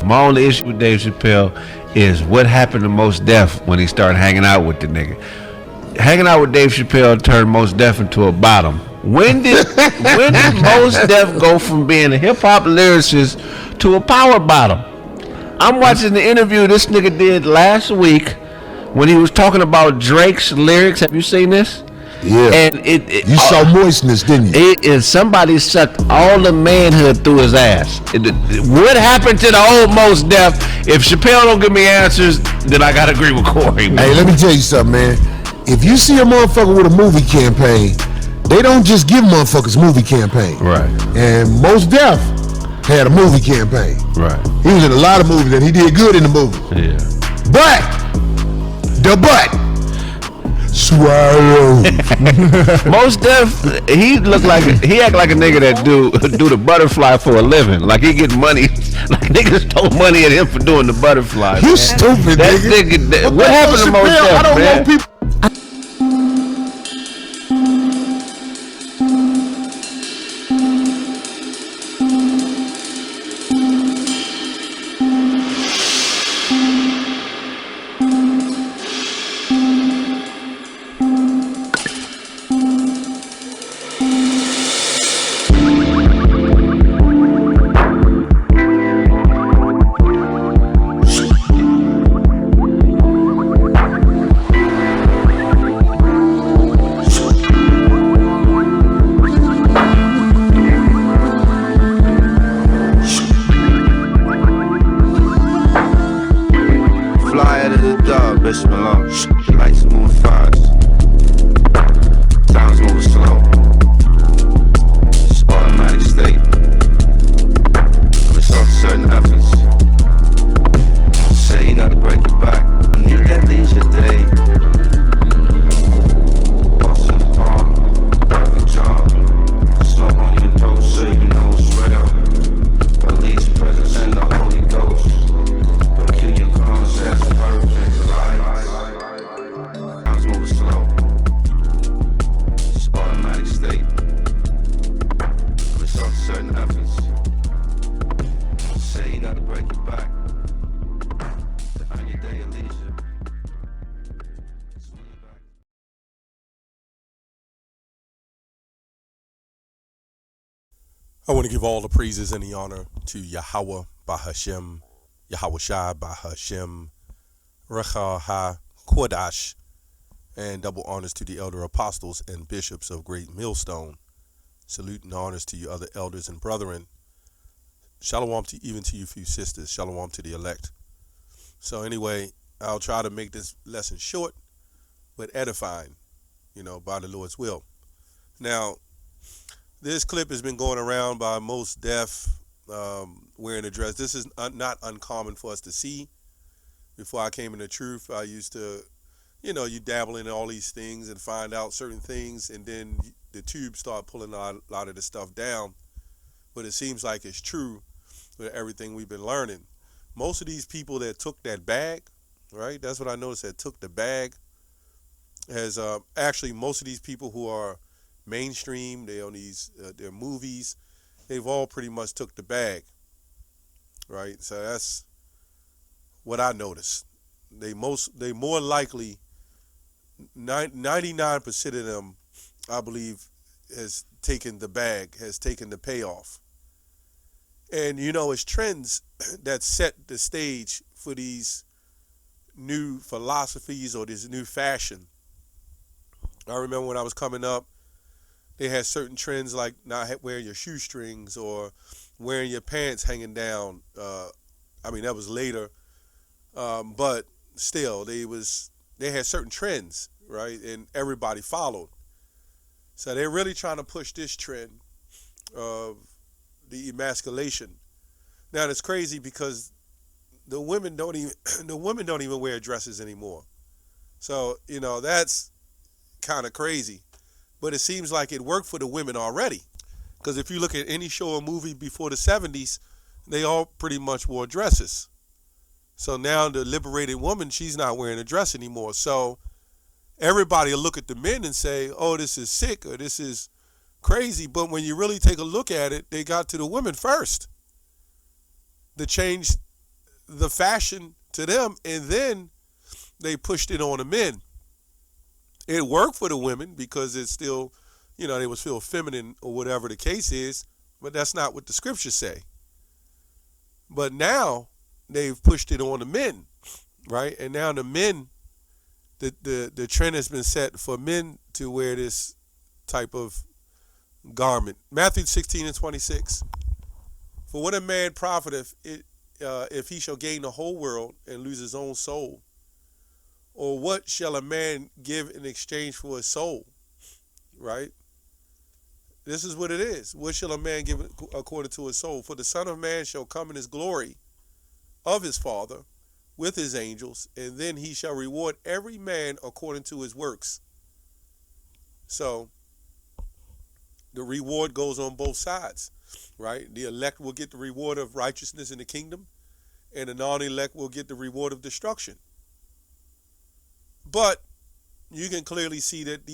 My only issue with Dave Chappelle is what happened to Mos Def when he started hanging out with the nigga. Hanging out with Dave Chappelle turned Mos Def into a bottom. When did Mos Def go from being a hip hop lyricist to a power bottom? I'm watching the interview this nigga did last week when he was talking about Drake's lyrics. Have you seen this? Yeah. And you saw moistness, didn't you? Somebody sucked all the manhood through his ass. What happened to the old Mos Def? If Chappelle don't give me answers, then I gotta agree with Corey. Man. Hey, let me tell you something, man. If you see a motherfucker with a movie campaign, they don't just give motherfuckers movie campaign. Right. And Mos Def had a movie campaign. Right. He was in a lot of movies and he did good in the movie. Yeah. But swallow. Mos Def, he act like a nigga that do the butterfly for a living. Like he get money, like niggas stole money at him for doing the butterfly. You stupid nigga. What happened to Mos Def, I don't man? want people. I want to give all the praises and the honor to Yahweh Bahashem, Yahweh Shai Bahashem, Recha HaKodash, and double honors to the elder apostles and bishops of Great Millstone. Salute and honors to you other elders and brethren. Shalom to even to you few sisters. Shalom to the elect. So anyway, I'll try to make this lesson short but edifying, by the Lord's will. Now, this clip has been going around by Mos Def wearing a dress. This is not uncommon for us to see. Before I came into truth, I used to, you dabble in all these things and find out certain things, and then the tube start pulling a lot of the stuff down. But it seems like it's true with everything we've been learning. Most of these people that took that bag, right? That's what I noticed, that took the bag, has actually most of these people who are mainstream, they on these their movies, they've all pretty much took the bag, right? So that's what I noticed. They more likely 99% of them, I believe, has taken the bag, has taken the payoff. And it's trends that set the stage for these new philosophies or this new fashion. I remember when I was coming up, they had certain trends like not wearing your shoestrings or wearing your pants hanging down. That was later, but still, they had certain trends, right? And everybody followed. So they're really trying to push this trend of the emasculation. Now it's crazy because the women don't even wear dresses anymore. So that's kind of crazy. But it seems like it worked for the women already. Because if you look at any show or movie before the 70s, they all pretty much wore dresses. So now the liberated woman, she's not wearing a dress anymore. So everybody will look at the men and say, oh, this is sick or this is crazy. But when you really take a look at it, they got to the women first. The change the fashion to them, and then they pushed it on the men. It worked for the women because it's still, they was feel feminine or whatever the case is, but that's not what the scriptures say. But now they've pushed it on the men, right? And now the men, the trend has been set for men to wear this type of garment. Matthew 16:26. For what a man profiteth if he shall gain the whole world and lose his own soul? Or what shall a man give in exchange for his soul? Right? This is what it is. What shall a man give according to his soul? For the Son of Man shall come in his glory of his Father with his angels, and then he shall reward every man according to his works. So the reward goes on both sides, right? The elect will get the reward of righteousness in the kingdom, and the non-elect will get the reward of destruction. But you can clearly see that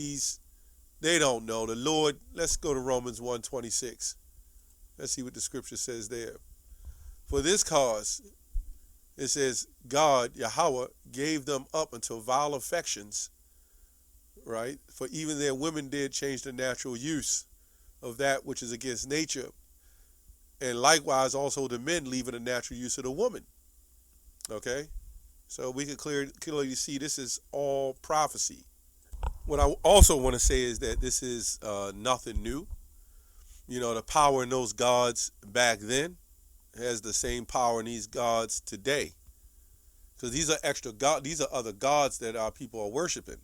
they don't know. The Lord, let's go to Romans 1:26. Let's see what the scripture says there. For this cause, it says, God, Yahweh, gave them up until vile affections, right? For even their women did change the natural use of that which is against nature. And likewise also the men leaving the natural use of the woman. Okay? So we can clearly see this is all prophecy. What I also want to say is that this is nothing new. The power in those gods back then has the same power in these gods today. Because these are extra gods, these are other gods that our people are worshiping.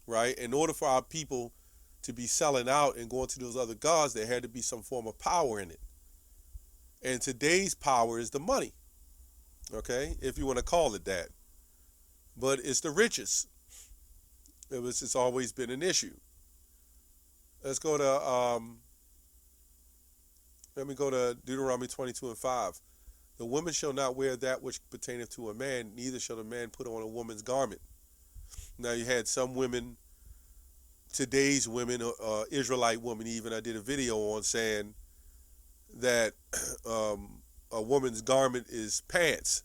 Right? In order for our people to be selling out and going to those other gods, there had to be some form of power in it. And today's power is the money. Okay, if you want to call it that, but it's the riches. It's always been an issue. Let's go to Deuteronomy 22:5. The woman shall not wear that which pertaineth to a man, neither shall a man put on a woman's garment. Now you had some women, today's women, Israelite women even, I did a video on saying that a woman's garment is pants.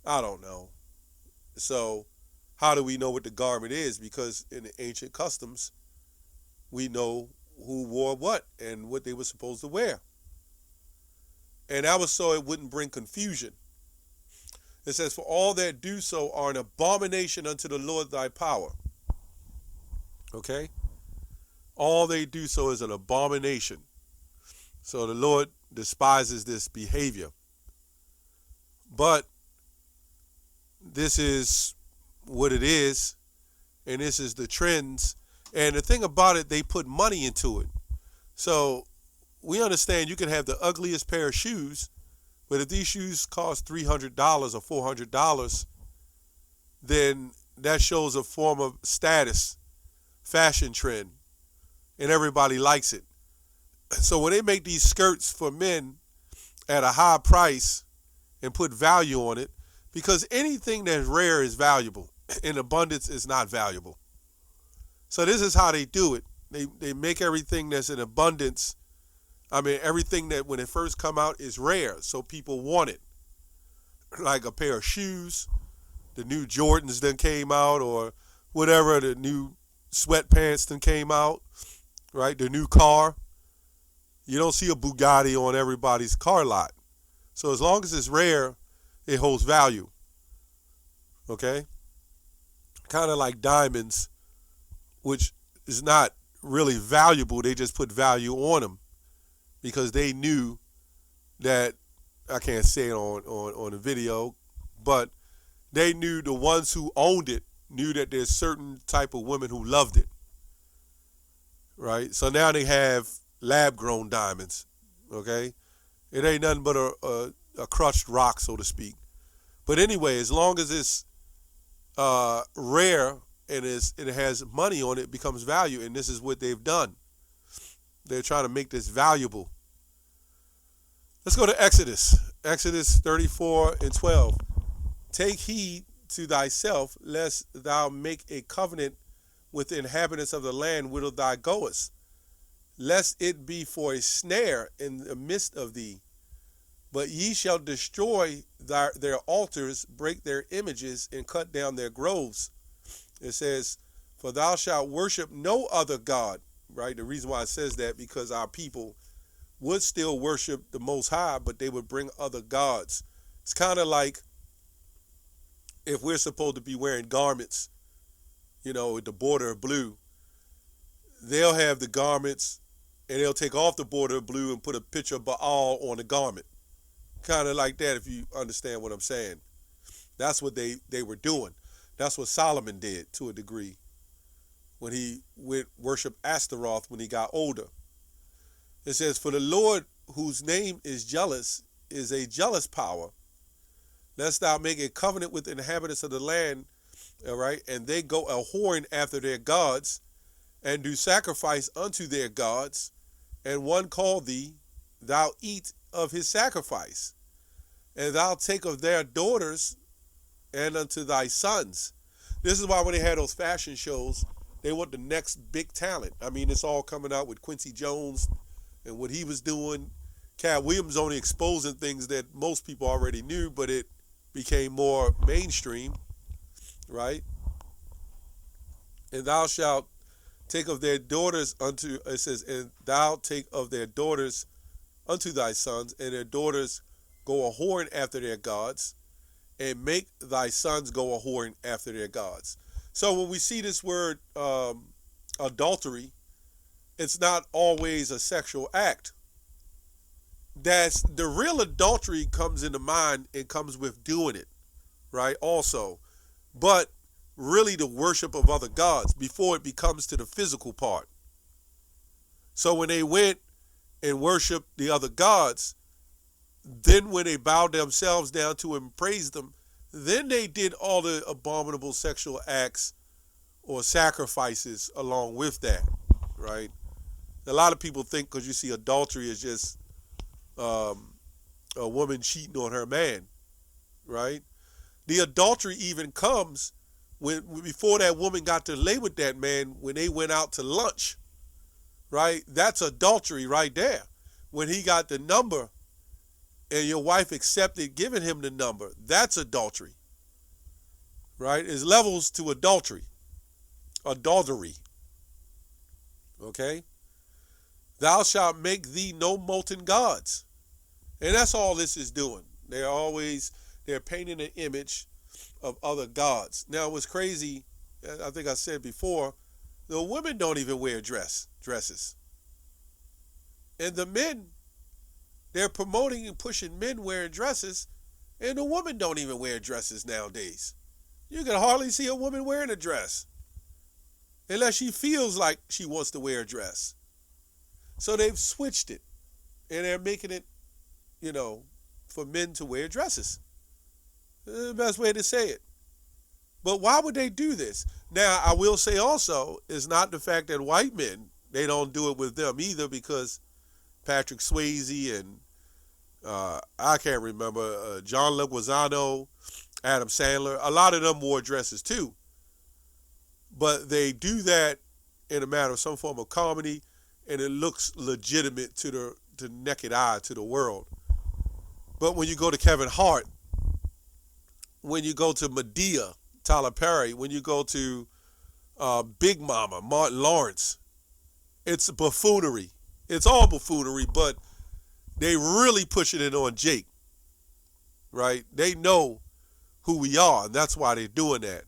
I don't know. So how do we know what the garment is? Because in the ancient customs, we know who wore what and what they were supposed to wear. And that was so it wouldn't bring confusion. It says, for all that do so are an abomination unto the Lord thy power. Okay? All they do so is an abomination. So the Lord despises this behavior. But this is what it is, and this is the trends. And the thing about it, they put money into it. So we understand you can have the ugliest pair of shoes, but if these shoes cost $300 or $400, then that shows a form of status, fashion trend, and everybody likes it. So when they make these skirts for men at a high price and put value on it, because anything that's rare is valuable, in abundance is not valuable. So this is how they do it. They make everything that's in abundance. Everything that when it first come out is rare, so people want it. Like a pair of shoes, the new Jordans then came out, or whatever, the new sweatpants then came out, right? The new car. You don't see a Bugatti on everybody's car lot. So as long as it's rare, it holds value. Okay? Kind of like diamonds, which is not really valuable. They just put value on them because they knew that, I can't say it on the video, but they knew the ones who owned it knew that there's certain type of women who loved it. Right? So now they have lab-grown diamonds, okay? It ain't nothing but a crushed rock, so to speak. But anyway, as long as it's rare and it has money on it, it becomes value, and this is what they've done. They're trying to make this valuable. Let's go to Exodus 34:12. Take heed to thyself, lest thou make a covenant with the inhabitants of the land whither thou goest, lest it be for a snare in the midst of thee. But ye shall destroy their altars, break their images, and cut down their groves. It says, for thou shalt worship no other God, right? The reason why it says that, because our people would still worship the Most High, but they would bring other gods. It's kind of like if we're supposed to be wearing garments, with the border of blue, they'll have the garments and they'll take off the border of blue and put a picture of Baal on the garment. Kind of like that, if you understand what I'm saying. That's what they were doing. That's what Solomon did to a degree when he went worship Astaroth when he got older. It says, for the Lord, whose name is jealous, is a jealous power. Lest thou make a covenant with the inhabitants of the land, all right, and they go a whoring after their gods, and do sacrifice unto their gods, and one call thee, thou eat of his sacrifice, and thou take of their daughters, and unto thy sons. This is why when they had those fashion shows, they want the next big talent. I mean, it's all coming out with Quincy Jones and what he was doing. Cat Williams only exposing things that most people already knew, but it became more mainstream, right? And thou shalt take of their daughters unto, it says, and thou take of their daughters unto thy sons, and their daughters go a whoring after their gods, and make thy sons go a whoring after their gods. So when we see this word adultery, it's not always a sexual act. That's the real adultery comes into mind and comes with doing it, right? Also, but really the worship of other gods before it becomes to the physical part. So when they went and worshiped the other gods, then when they bowed themselves down to and praised them, then they did all the abominable sexual acts or sacrifices along with that, right? A lot of people think because you see adultery is just a woman cheating on her man, right? The adultery even comes when before that woman got to lay with that man, when they went out to lunch, right? That's adultery right there. When he got the number and your wife accepted giving him the number, that's adultery, right? There's levels to adultery. Adultery, okay? Thou shalt make thee no molten gods. And that's all this is doing. They're painting an image of other gods. Now, what's crazy, I think I said before, the women don't even wear dresses. And the men, they're promoting and pushing men wearing dresses, and the women don't even wear dresses nowadays. You can hardly see a woman wearing a dress unless she feels like she wants to wear a dress. So they've switched it, and they're making it, for men to wear dresses. The best way to say it. But why would they do this? Now, I will say also, it's not the fact that white men, they don't do it with them either, because Patrick Swayze and I can't remember, John Leguizamo, Adam Sandler, a lot of them wore dresses too. But they do that in a matter of some form of comedy, and it looks legitimate to the naked eye, to the world. But when you go to Kevin Hart, when you go to Medea, Tyler Perry, when you go to Big Mama, Martin Lawrence, it's buffoonery. It's all buffoonery, but they really pushing it on Jake, right? They know who we are, and that's why they're doing that,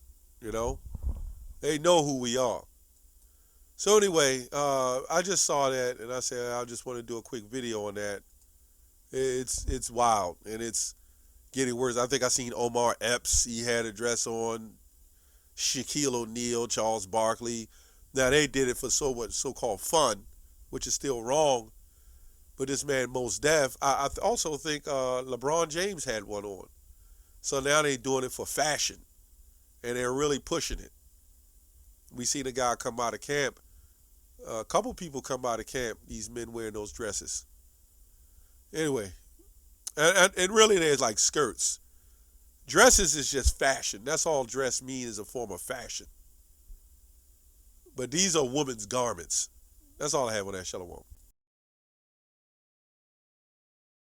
They know who we are. So anyway, I just saw that, and I said I just want to do a quick video on that. It's wild, and it's getting worse. I think I seen Omar Epps. He had a dress on. Shaquille O'Neal, Charles Barkley. Now, they did it for so-called fun, which is still wrong. But this man, Mos Def, I also think LeBron James had one on. So now they're doing it for fashion, and they're really pushing it. We seen a guy come out of camp. A couple people come out of camp, these men wearing those dresses. Anyway, and really there's like skirts. Dresses is just fashion. That's all dress means, is a form of fashion. But these are women's garments. That's all I have on that. Shalom.